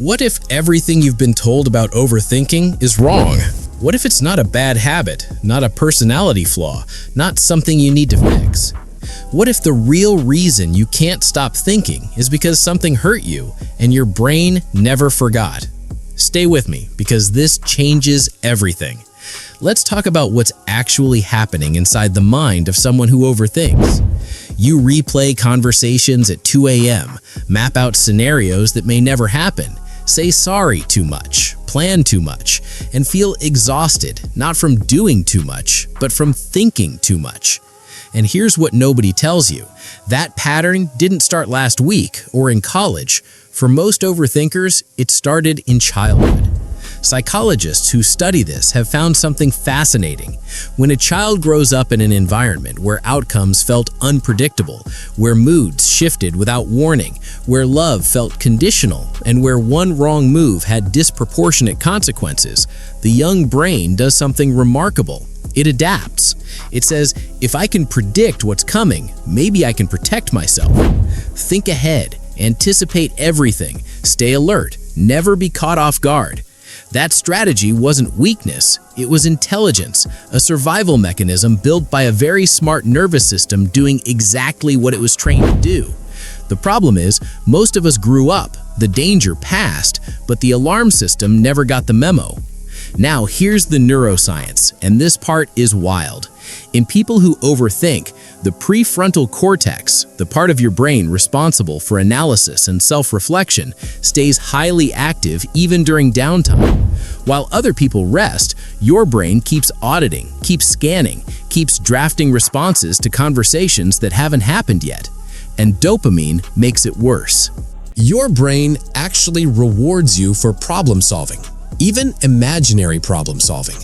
What if everything you've been told about overthinking is wrong? What if it's not a bad habit, not a personality flaw, not something you need to fix? What if the real reason you can't stop thinking is because something hurt you and your brain never forgot? Stay with me because this changes everything. Let's talk about what's actually happening inside the mind of someone who overthinks. You replay conversations at 2 a.m., map out scenarios that may never happen, say sorry too much, plan too much, and feel exhausted, not from doing too much, but from thinking too much. And here's what nobody tells you. That pattern didn't start last week or in college. For most overthinkers, it started in childhood. Psychologists who study this have found something fascinating. When a child grows up in an environment where outcomes felt unpredictable, where moods shifted without warning, where love felt conditional, and where one wrong move had disproportionate consequences, the young brain does something remarkable. It adapts. It says, if I can predict what's coming, maybe I can protect myself. Think ahead, anticipate everything, stay alert, never be caught off guard. That strategy wasn't weakness, it was intelligence, a survival mechanism built by a very smart nervous system doing exactly what it was trained to do. The problem is, most of us grew up, the danger passed, but the alarm system never got the memo. Now here's the neuroscience, and this part is wild. In people who overthink, the prefrontal cortex, the part of your brain responsible for analysis and self-reflection, stays highly active even during downtime. While other people rest, your brain keeps auditing, keeps scanning, keeps drafting responses to conversations that haven't happened yet. And dopamine makes it worse. Your brain actually rewards you for problem solving, even imaginary problem solving.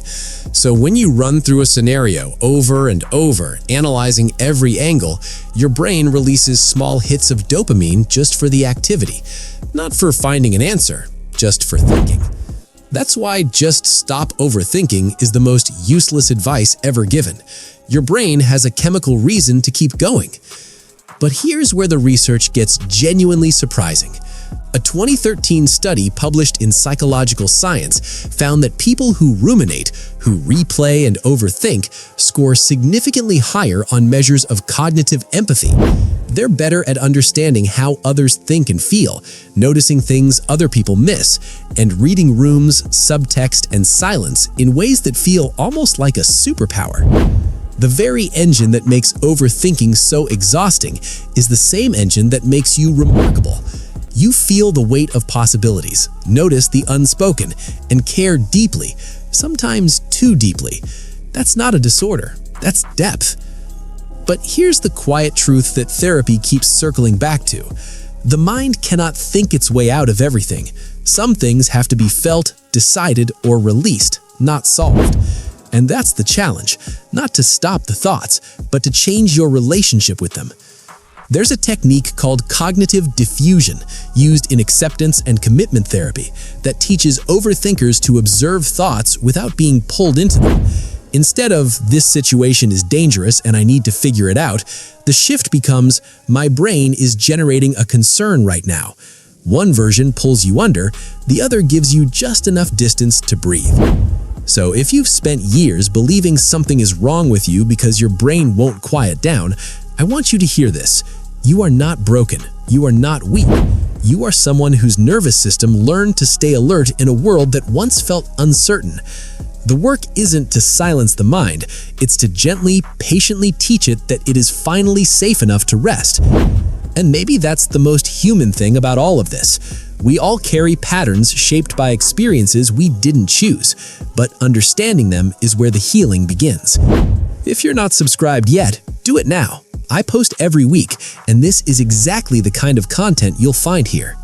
So when you run through a scenario over and over, analyzing every angle, your brain releases small hits of dopamine just for the activity, not for finding an answer, just for thinking. That's why just stop overthinking is the most useless advice ever given. Your brain has a chemical reason to keep going. But here's where the research gets genuinely surprising. A 2013 study published in Psychological Science found that people who ruminate, who replay and overthink, score significantly higher on measures of cognitive empathy. They're better at understanding how others think and feel, noticing things other people miss, and reading rooms, subtext, and silence in ways that feel almost like a superpower. The very engine that makes overthinking so exhausting is the same engine that makes you remarkable. You feel the weight of possibilities, notice the unspoken, and care deeply, sometimes too deeply. That's not a disorder, that's depth. But here's the quiet truth that therapy keeps circling back to. The mind cannot think its way out of everything. Some things have to be felt, decided, or released, not solved. And that's the challenge, not to stop the thoughts, but to change your relationship with them. There's a technique called cognitive diffusion, used in acceptance and commitment therapy, that teaches overthinkers to observe thoughts without being pulled into them. Instead of, this situation is dangerous and I need to figure it out, the shift becomes, my brain is generating a concern right now. One version pulls you under, the other gives you just enough distance to breathe. So if you've spent years believing something is wrong with you because your brain won't quiet down, I want you to hear this. You are not broken. You are not weak. You are someone whose nervous system learned to stay alert in a world that once felt uncertain. The work isn't to silence the mind, it's to gently, patiently teach it that it is finally safe enough to rest. And maybe that's the most human thing about all of this. We all carry patterns shaped by experiences we didn't choose, but understanding them is where the healing begins. If you're not subscribed yet, do it now. I post every week, and this is exactly the kind of content you'll find here.